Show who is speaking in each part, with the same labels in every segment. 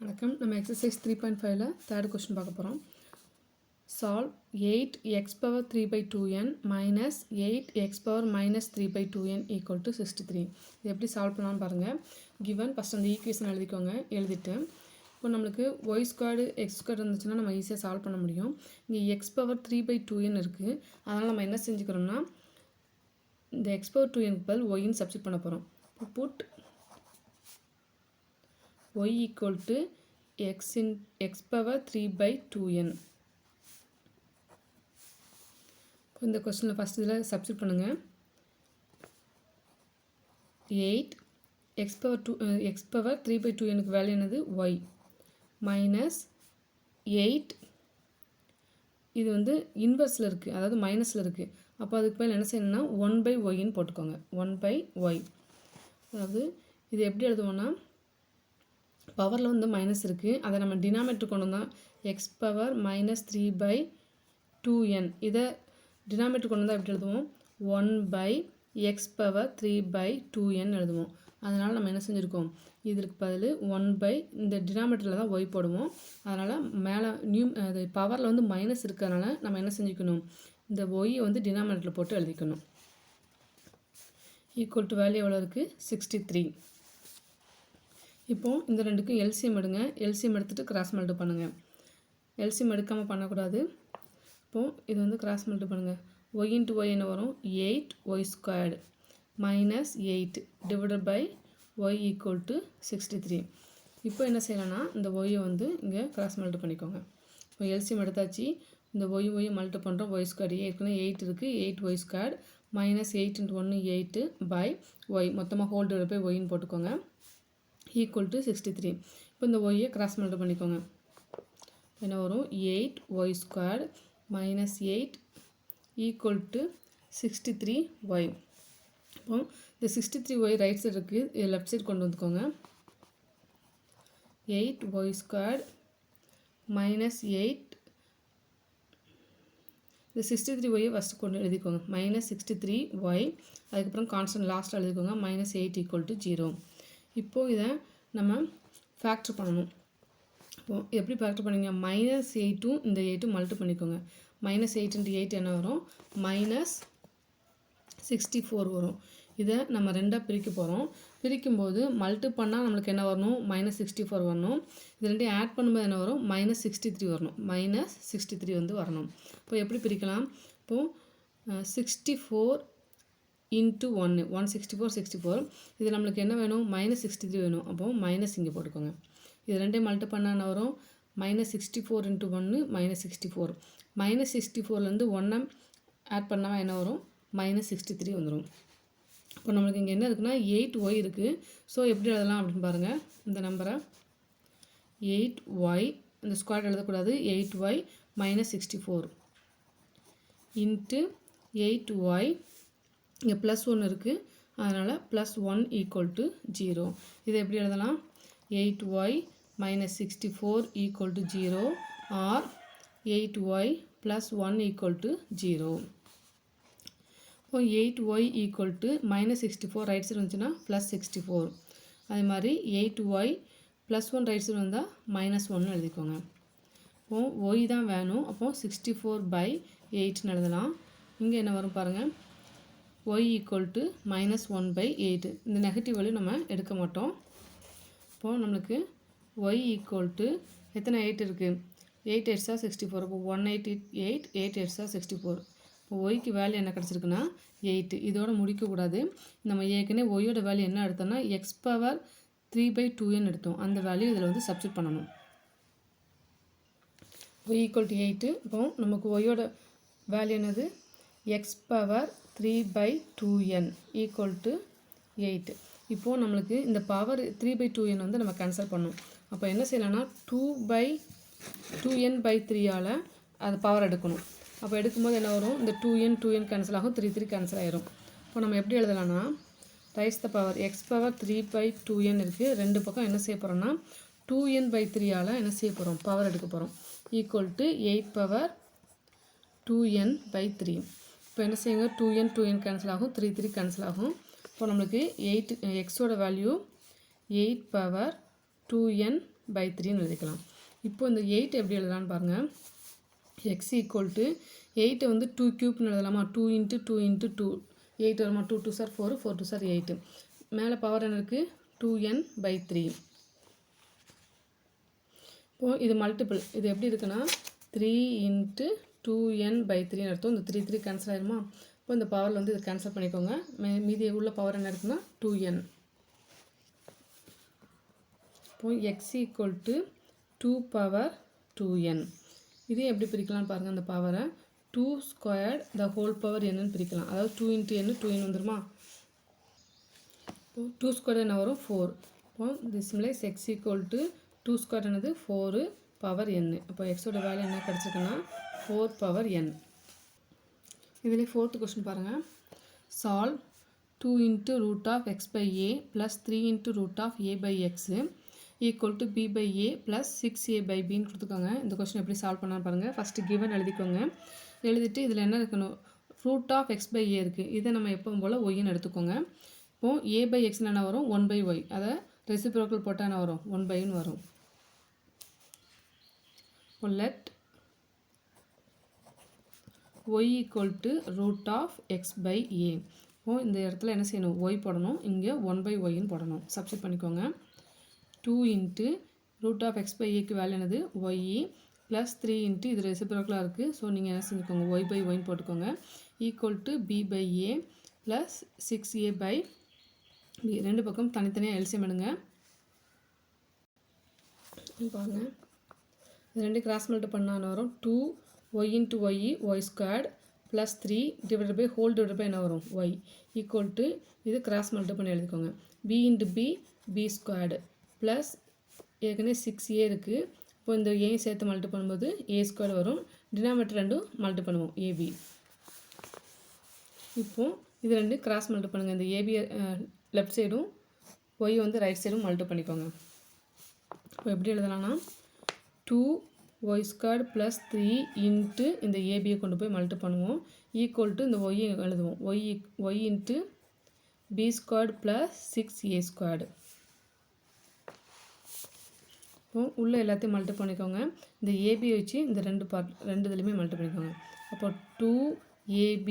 Speaker 1: வணக்கம். நம்ம exercise 3.5ல third question பார்க்க போகிறோம். Solve 8x power 3/2n minus 8x power minus 3/2n equal to 63. இது எப்படி சால்வ் பண்ணலாம்னு பாருங்கள். கிவன் ஃபஸ்ட் அந்த ஈக்குவேஷன் எழுதிக்கோங்க. எழுதிட்டு இப்போ நம்மளுக்கு ஒய் ஸ்கொயர்டு எக்ஸ் ஸ்கொயர் இருந்துச்சுன்னா நம்ம ஈஸியாக சால்வ் பண்ண முடியும். இங்கே எக்ஸ் பவர் 3/2n இருக்குது. அதனால் நம்ம என்ன செஞ்சுக்கிறோம்னா இந்த எக்ஸ் பவர் 2n பதில் ஒய்ன்னு சப்ஸ்டிட் பண்ண போகிறோம். Put y equal to x power 3/2n. இந்த கொஸ்டினில் ஃபஸ்ட் இதில் சப்ஸ்டிட் பண்ணுங்கள். 8 x power 3/2nக்கு வேல்யூ என்னது y மைனஸ் 8 இது வந்து இன்வர்ஸில் இருக்குது, அதாவது மைனஸில் இருக்குது. அப்போ அதுக்கு மேலே என்ன செய்யணும்னா 1/yன்னு போட்டுக்கோங்க. 1/y, அதாவது இது எப்படி எழுதுவோன்னா பவரில் வந்து மைனஸ் இருக்குது, அதை நம்ம டினாமினேட்டர் கொண்டு வந்தால் எக்ஸ் பவர் மைனஸ் 3/2n. இதை டினாமினேட்டர் கொண்டு வந்தால் எப்படி எழுதுவோம்? 1/x பவர் 3/2n எழுதுவோம். அதனால் நம்ம என்ன செஞ்சுருக்கோம், இதற்கு பதில் 1/ இந்த டினாமினேட்டரில் தான் ஒய் போடுவோம். அதனால் மேலே அது பவரில் வந்து மைனஸ் இருக்கிறதுனால நம்ம என்ன செஞ்சுக்கணும், இந்த ஒய்யை வந்து டினாமினேட்டரில் போட்டு எழுதிக்கணும். ஈக்குவல் டு வேல்யூ எவ்வளோ இருக்குது? 63. இப்போது இந்த ரெண்டுக்கும் எல்சிஎம் எடுங்க. எல்சிஎம் எடுத்துகிட்டு கிராஸ் மல்டிப்ளை பண்ணுங்கள். எல்சிஎம் எடுக்காமல் பண்ணக்கூடாது. இப்போது இது வந்து கிராஸ் மல்டிப்ளை பண்ணுங்கள். ஒய் இன்ட்டு ஒய் என்ன வரும்? 8y squared minus 8 divided by y equal to 63. இப்போ என்ன செய்யலாம்னா இந்த ஒய்யை வந்து இங்கே கிராஸ் மல்டிப்ளை பண்ணிக்கோங்க. இப்போ எல்சிஎம் எடுத்தாச்சு. இந்த ஒய்யை மல்டிப்ளை பண்ணுறோம். ஒய் ஸ்கொயர்டு ஏற்கனவே 8 இருக்குது, 8y squared minus 8 × 1 8 by y மொத்தமாக ஹோல் டிவைட் பை ஒய்ன்னு போட்டுக்கோங்க. Equal to 63. இப்போ இந்த ஒய்யை கிராஸ் மல்டிப்ளை பண்ணிக்கோங்க. என்ன வரும்? 8y squared minus 8 equal to 63y. இப்போ இந்த 63y ரைட் சைடு இருக்குது, இது லெஃப்ட் சைடு கொண்டு வந்துக்கோங்க. 8y ஸ்கொயர்டு மைனஸ் 8 இந்த 63y ஃபஸ்ட்டு கொண்டு எழுதிக்கோங்க. மைனஸ் 63y, அதுக்கப்புறம் கான்ஸ்டன்ட் லாஸ்ட்டில் எழுதிக்கோங்க. Minus 8 equal to 0. இப்போது இதை நம்ம ஃபேக்டர் பண்ணணும். இப்போது எப்படி ஃபேக்டர் பண்ணுவீங்க? மைனஸ் 8 இந்த 8 மல்டிப்ளை பண்ணிக்கோங்க. மைனஸ் 8 × 8 என்ன வரும்? மைனஸ் 64 வரும். இதை நம்ம ரெண்டாக பிரிக்க போகிறோம். பிரிக்கும்போது மல்டிப்ளை பண்ணால் நம்மளுக்கு என்ன வரணும்? மைனஸ் 64 வரணும். இது ரெண்டையும் ஆட் பண்ணும்போது என்ன வரும்? மைனஸ் 63 வரணும். மைனஸ் 63 வந்து வரணும். இப்போ எப்படி பிரிக்கலாம்? இப்போது 64 இன்ட்டு 1 164 இது நம்மளுக்கு என்ன வேணும்? மைனஸ் 63 வேணும். அப்போது மைனஸ் இங்கே போட்டுக்கோங்க. இது ரெண்டையும் மல்டிப்ளை பண்ணால் என்ன வரும்? Minus 64 into 1 minus 64. மைனஸ் 64லேருந்து 1 ஆட் பண்ணாமல் என்ன வரும்? மைனஸ் 63 வந்துடும். இப்போ நம்மளுக்கு இங்கே என்ன இருக்குன்னா 8y இருக்குது. ஸோ எப்படி எழுதலாம் அப்படின்னு பாருங்கள். இந்த நம்பரை 8y இந்த ஸ்கொயர் எழுதக்கூடாது. 8y மைனஸ் 64 இன்ட்டு 8y, இங்கே ப்ளஸ் 1 இருக்குது, அதனால் ப்ளஸ் 1 ஈக்குவல் டு 0. இதை எப்படி எழுதலாம்? 8y minus 64 equal to 0 or 8y plus 1 equal to 0. இப்போ 8y equal to minus 64 right side வந்துச்சுன்னா ப்ளஸ் 64. அதே மாதிரி 8y ப்ளஸ் 1 ரைட் சைடு வந்தால் மைனஸ் 1 எழுதிக்கோங்க. இப்போது ஒய் தான் வேணும். அப்போது 64/8ன்னு எழுதலாம். இங்கே என்ன வரும் பாருங்கள்? y equal to minus 1/8. இந்த நெகட்டிவ் வேல்யூ நம்ம எடுக்க மாட்டோம். இப்போது நம்மளுக்கு y ஈக்குவல் டு எத்தனை 8 இருக்குது? 8 8s 64. இப்போ 188 8 8s 64. இப்போ ஒய்க்கு வேல்யூ என்ன கிடச்சிருக்குன்னா 8. இதோட முடிக்கக்கூடாது. நம்ம ஏற்கனவே ஒய்யோட வேல்யூ என்ன எடுத்தோம்னா எக்ஸ் பவர் 3/2n எடுத்தோம். அந்த வேல்யூ இதில் வந்து சப்ஸ்டிட் பண்ணணும். y equal to 8. இப்போ நமக்கு ஒய்யோட வேல்யூ என்னது? X power 3/2n equal to 8. இப்போது நம்மளுக்கு இந்த பவர் 3/2n வந்து நம்ம கேன்சல் பண்ணணும். அப்போ என்ன செய்யலாம்னா 2/2n/3ஆல் அது பவர் எடுக்கணும். அப்போ எடுக்கும்போது என்ன வரும்? இந்த 2n கேன்சல் ஆகும், 3 கேன்சல் ஆகிரும். இப்போ நம்ம எப்படி எழுதலாம்னா raise the power x power 3/2n இருக்குது. ரெண்டு பக்கம் என்ன செய்ய போகிறோம்னா 2n/3ஆல் என்ன செய்ய போகிறோம்? பவர் எடுக்க போகிறோம். Equal to 8/2n/3. இப்போ என்ன செய்யுங்க? 2n கேன்சல் ஆகும், 3 கேன்சல் ஆகும். இப்போ நம்மளுக்கு 8 எக்ஸோட வேல்யூ 8/2n 3 எழுதிக்கலாம். இப்போ இந்த 8 எப்படி எழுதலான்னு பாருங்கள். x ஈக்குவல் டு 8 வந்து 2 க்யூப்னு எழுதலாமா? 2 இன்ட்டு 2 இன்ட்டு 2 8 வருமா? 2 2 சார் 4 4 2 சார் 8. மேலே பவர் என்ன இருக்குது? 2n/3. இப்போது இது மல்டிபிள். இது எப்படி இருக்குன்னா 3 இன்ட்டு 2n/3 அர்த்தம். இந்த 3 3 கேன்சல் ஆயிருமா? இப்போ இந்த பவரில் வந்து இதை கேன்சல் பண்ணிக்கோங்க. மீதி உள்ள பவர் என்ன இருக்குன்னா 2n. இப்போ x equal to 2 power 2n. இதே எப்படி பிரிக்கலாம்னு பாருங்கள். அந்த பவரை 2 ஸ்கொயர்ட் த ஹோல் பவர் என்னன்னு பிரிக்கலாம். அதாவது 2 இன்ட்டு n 2n வந்துருமா? இப்போ 2 ஸ்கொயர் என்ன வரும்? 4. இப்போ this implies x equal to 2 square என்னது? 4 பவர் n. இப்போ எக்ஸோட வேல்யூ என்ன கிடச்சிருக்குன்னா 4 பவர் n. இதிலே 4th கொஸ்டின் பாருங்கள். Solve 2 into root of x by a plus 3 into root of a by x equal to b by a plus 6a by பின்னு கொடுத்துக்கோங்க. இந்த question எப்படி சால்வ் பண்ணால் பாருங்கள். ஃபஸ்ட்டு கிவன் எழுதிக்கோங்க. எழுதிட்டு இதில் என்ன இருக்கணும்? ரூட் ஆஃப் எக்ஸ் பை ஏ இருக்குது. இதை நம்ம எப்பவும் போல் ஒய்ன்னு எடுத்துக்கோங்க. இப்போது ஏ பை எக்ஸ்னு என்ன வரும்? 1/y. அதை ரெசிப்ரோக்கல் போட்டால் என்ன வரும்? 1/ன்னு வரும். இப்போ let y equal to root of x by a. இப்போது இந்த இடத்துல என்ன செய்யணும்? y போடணும். இங்கே 1/yன்னு போடணும். சப்ஸ்டிட் பண்ணிக்கோங்க. 2 into root of x by ஏக்கு வேல்யூ என்னது? y ப்ளஸ் 3 இன்ட்டு இது ரெசிப்ரோக்கலாக இருக்குது. ஸோ நீங்கள் என்ன செஞ்சுக்கோங்க? y பை ஒய்ன்னு போட்டுக்கோங்க. Equal to b by a plus 6a by b. ரெண்டு பக்கம் தனித்தனியாக எல்சியம் எடுங்க. பாருங்கள். இது ரெண்டு கிராஸ் மல்டிப்ளை பண்ணால் வரும் 2y into y squared plus 3 divide by whole divide by என்ன வரும்? y ஈக்குவல் டு இது கிராஸ் மல்டிப்ளை பண்ணி எழுதிக்கோங்க. b into b squared plus ஏற்கனவே 6a இருக்குது. இப்போ இந்த ஏ சேர்த்து மல்டிப்ளை பண்ணும்போது a ஸ்கொயர் வரும். டினாமினேட்டர் ரெண்டும் மல்டிப்ளை பண்ணுவோம் ab. இப்போது இது ரெண்டு கிராஸ் மல்டிப்ளை பண்ணுங்கள். இந்த ab லெஃப்ட் சைடும் y வந்து ரைட் சைடும் மல்டிப்ளை பண்ணிக்கோங்க. இப்போ எப்படி எழுதலாம்னா 2y ஸ்கொயர் ப்ளஸ் 3 இன்ட்டு இந்த ஏபியை கொண்டு போய் மல்டிப்ளை பண்ணுவோம். ஈக்குவல் டு இந்த ஒய்யை எழுதுவோம். y into b squared plus 6a squared. இப்போ உள்ளே எல்லாத்தையும் மல்டிப்ளை பண்ணிக்கோங்க. இந்த ஏபியை வச்சு இந்த ரெண்டு இதுலையுமே மல்டிப்ளை பண்ணிக்கோங்க. அப்போ 2ab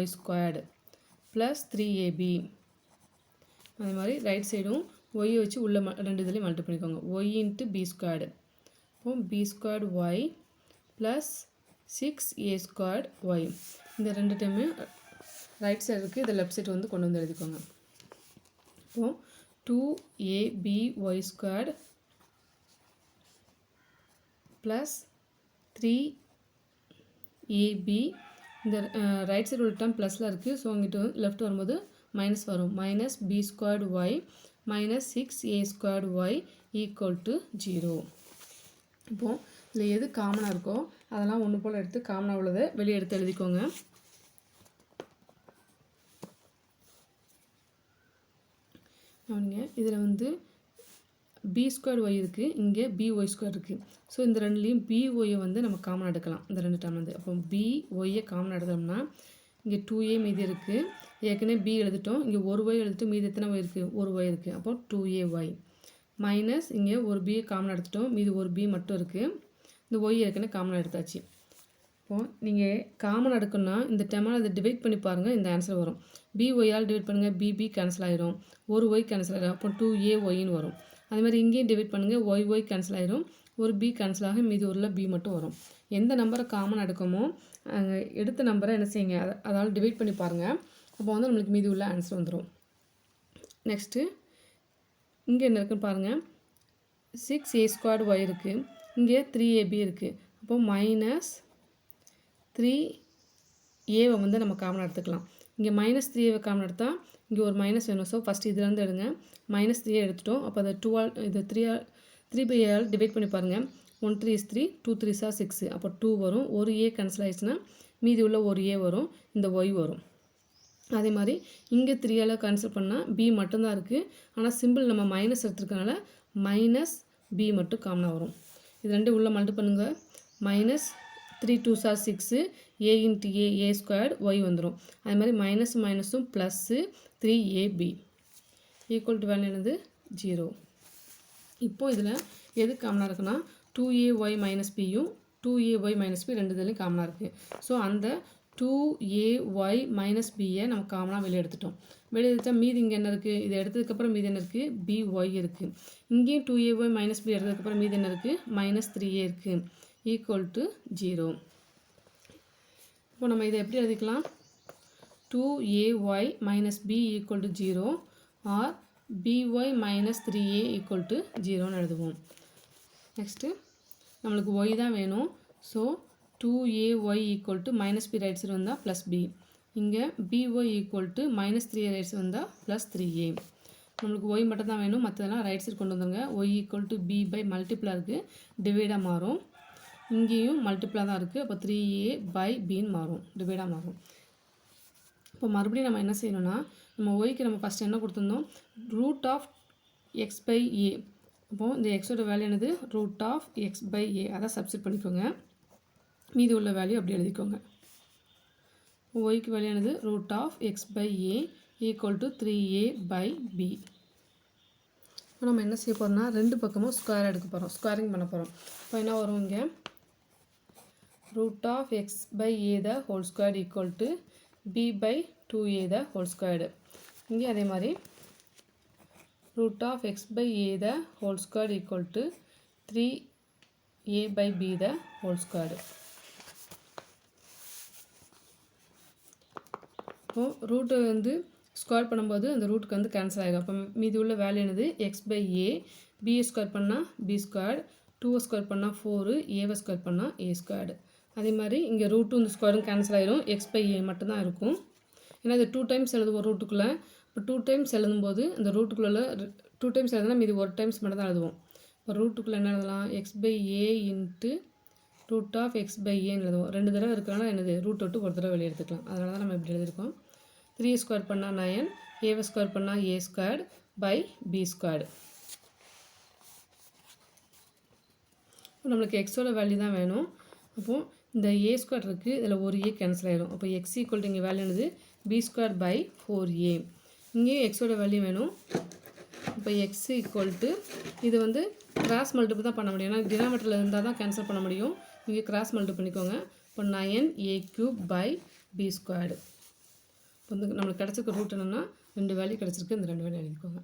Speaker 1: y squared plus 3ab. அதே மாதிரி ரைட் சைடும் ஒய்யை வச்சு உள்ள ரெண்டு இதுலேயும் மல்டிப்ளை பண்ணிக்கோங்க. y into b squared. இப்போ b squared y plus 6a squared y. இந்த ரெண்டு டைமே ரைட் சைடு இருக்குது. இதை லெஃப்ட் சைடு வந்து கொண்டு வந்து எழுதிக்கோங்க. இப்போது 2ab y squared plus 3ab. இந்த ரைட் சைடு உள்ள டேர்ம் ப்ளஸில் இருக்குது. ஸோ இங்கிட்ட லெஃப்ட் வரும்போது மைனஸ் வரும். Minus b squared y minus 6a squared y equal to 0. இப்போது இதில் எது காமனாக இருக்கோ அதெல்லாம் ஒன்று போல் எடுத்து காமனாக உள்ளதை வெளியே எடுத்து எழுதிக்கோங்க. இதில் வந்து b ஸ்கொயர் y இருக்குது. இங்கே by ஸ்கொயர் இருக்குது. ஸோ இந்த ரெண்டுலேயும் byயை வந்து நம்ம காமன் எடுக்கலாம். இந்த ரெண்டு டேர்ம் வந்து அப்போ byயை காமன் எடுத்தோம்னா இங்கே 2a மீதி இருக்குது. ஏற்கனவே b எழுதிட்டோம். இங்கே ஒரு y எழுதிட்டு மீதி எத்தனை y இருக்குது? ஒரு y இருக்குது. அப்போ 2ay மைனஸ் இங்கே ஒரு b காமன் எடுத்துட்டோம். மீதி ஒரு b மட்டும் இருக்குது. இந்த y ஏற்கனவே காமன் எடுத்தாச்சு. இப்போது நீங்கள் காமன் எடுக்கணும்னா இந்த டேர்மால் அதை டிவைட் பண்ணி பாருங்கள். இந்த ஆன்சர் வரும். byயால் டிவைட் பண்ணுங்கள். b கேன்சல் ஆயிரும். ஒரு y கேன்சல் ஆயிரும். அப்போ 2ayன்னு வரும். அதே மாதிரி இங்கேயும் டிவைட் பண்ணுங்கள். y கேன்சல் ஆயிரும். ஒரு b கேன்சல் ஆகும். மீதி ஒரு b மட்டும் வரும். எந்த நம்பரை காமன் எடுக்கமோ எடுத்த நம்பரை என்ன செய்யுங்க? அதால் டிவைட் பண்ணி பாருங்கள். அப்போ வந்து நம்மளுக்கு மீதி உள்ள ஆன்சர் வந்துடும். நெக்ஸ்ட்டு இங்கே என்ன இருக்குன்னு பாருங்கள். 6a ஸ்கொயர்டு y இருக்குது. இங்கே 3ab இருக்குது. அப்போ மைனஸ் 3aவை வந்து நம்ம காமன் எடுத்துக்கலாம். இங்கே மைனஸ் 3aவை காமன் எடுத்தால் இங்கே ஒரு மைனஸ் வேணும். ஸோ ஃபஸ்ட்டு இதுலேருந்து எடுங்க. மைனஸ் 3 எடுத்துட்டோம். அப்போ அதை 3/8 டிவைட் பண்ணி பாருங்கள். 1 3 is 3, 2 3s are 6. அப்போ 2 வரும். ஒரு a கேன்சல் ஆயிடுச்சுன்னா மீதி உள்ள ஒரு a வரும். இந்த y வரும். அதே மாதிரி இங்கே 3ஆல் கேன்சல் பண்ணால் b மட்டும்தான் இருக்குது. ஆனால் சிம்பிள் நம்ம மைனஸ் எடுத்துருக்கனால மைனஸ் b மட்டும் காமனாக வரும். இது ரெண்டு உள்ளே மல்டிப்ளை பண்ணுங்கள். Minus 3 2s are 6 a into a squared y வந்துடும். அதே மாதிரி மைனஸ் மைனஸும் plus 3ab equal to value என்னது? 0. இப்போ இதில் எது காமனாக இருக்குன்னா 2ay மைனஸ் பியும் 2ay மைனஸ் பி ரெண்டு இதுலையும் காமனாக இருக்குது. ஸோ அந்த 2ay மைனஸ் பியை நம்ம காமனாக வெளியே எடுத்துட்டோம். வெளியே எடுத்தால் மீதி இங்கே என்ன இருக்குது? இதை எடுத்ததுக்கப்புறம் மீதி என்ன இருக்குது? by இருக்குது. இங்கேயும் 2ay மைனஸ் பி எடுத்ததுக்கப்புறம் மீதி என்ன இருக்குது? மைனஸ் 3a இருக்குது. Equal to 0. இப்போ நம்ம இதை எப்படி எழுதிக்கலாம்? 2ay minus b equal to 0 or by minus 3a equal to 0 எழுதுவோம். நெக்ஸ்ட்டு நம்மளுக்கு y தான் வேணும். So 2ay equal to minus b right side வந்தால் ப்ளஸ் b. இங்கே by equal to minus 3a right side வந்தால் ப்ளஸ் 3a. நம்மளுக்கு y மட்டும் தான் வேணும், மற்றதெல்லாம் ரைட் சைடு கொண்டு வந்துருங்க. y equal to b by மல்டிப்ளாக இருக்குது, டிவைடாக மாறும். இங்கேயும் மல்டிப்ளாக தான் இருக்குது, அப்போ 3a by bன்னு மாறும், டிவைடாக மாறும். இப்போ மறுபடியும் நம்ம என்ன செய்யணும்னா, நம்ம ஒய்க்கு நம்ம ஃபஸ்ட் என்ன கொடுத்துருந்தோம்? ரூட் ஆஃப் எக்ஸ் பை ஏ. அப்போது இந்த எக்ஸோட வேல்யூ என்னது? ரூட் ஆஃப் எக்ஸ் பை ஏ. அதை சப்ஸ்டிட் பண்ணிக்கோங்க, மீதி உள்ள வேல்யூ அப்படி எழுதிக்கோங்க. ஒய்க்கு வேல்யூ என்னது? Root of x by a equal to 3a by b. இப்போ நம்ம என்ன செய்ய போகிறோம்னா, ரெண்டு பக்கமும் ஸ்கொயர் எடுக்க போகிறோம், ஸ்கொயரிங் பண்ண போகிறோம். இப்போ என்ன வரும்? இங்கே root of x by a the whole square equal to b by 2a the whole squared. இங்கே அதே மாதிரி root of x by a the whole squared equal to 3a by b the whole squared. இப்போ route வந்து square பண்ணும்போது அந்த ரூட்டுக்கு வந்து cancel ஆகிடும். அப்போ மீதி உள்ள வேல்யூ என்னது? X by a. B a square பண்ணால் பி ஸ்கொயர்டு, 2 ஸ்கொயர் பண்ணால் 4, ஏவை ஸ்கொயர் பண்ணால் ஏ ஸ்கொயர்டு. அதே மாதிரி இங்கே ரூட்டும் இந்த ஸ்கொயரும் கேன்சல் ஆகிடும், எக்ஸ் பை ஏ மட்டும்தான் இருக்கும். ஏன்னா இது 2 டைம்ஸ் எழுதுவோம் ரூட்டுக்குள்ளே. இப்போ 2 டைம்ஸ் எழுதும்போது இந்த ரூட்டுக்குள்ளே 2 டைம்ஸ் எழுதுனா மீதி 1 டைம்ஸ் மட்டும் தான் எழுதுவோம். இப்போ ரூட்டுக்குள்ளே என்ன எழுதலாம்? X by a into root of x by ஏன்னு எழுதுவோம். 2 தடவை இருக்கிறனால என்னது? ரூட் விட்டு ஒரு தடவை வெளியே எடுத்துக்கலாம். அதனால தான் நம்ம இப்படி எழுதியிருக்கோம். 3 ஸ்கொயர் பண்ணால் 9, ஏவை ஸ்கொயர் பண்ணால் ஏ ஸ்கொயர்டு பை பி ஸ்கொயர்டு. நம்மளுக்கு எக்ஸோட வேல்யூ தான் வேணும். அப்போது இந்த ஏ ஸ்கொயர் இருக்குது, இதில் ஒரு ஏ கேன்சல் ஆகிடும். அப்போ எக்ஸ் ஈக்குவல் டு இங்கே வேல்யூ என்னது? B square by 4a. இங்கேயும் எக்ஸோட வேல்யூ வேணும். இப்போ எக்ஸ் ஈக்குவல் டு இது வந்து கிராஸ் மல்டிபிள் தான் பண்ண முடியும், ஏன்னா டினாமினேட்டரில் இருந்தால் தான் கேன்சல் பண்ண முடியும். இங்கே கிராஸ் மல்டிபிள் பண்ணிக்கோங்க. இப்போ 9a³ பை பி ஸ்கொயர்டு. இப்போ வந்து நம்மளுக்கு கிடச்சிருக்க ரூட் என்னென்னா 2 வேல்யூ கிடச்சிருக்கு, இந்த 2 வேல்யூ எழுதிக்கோங்க.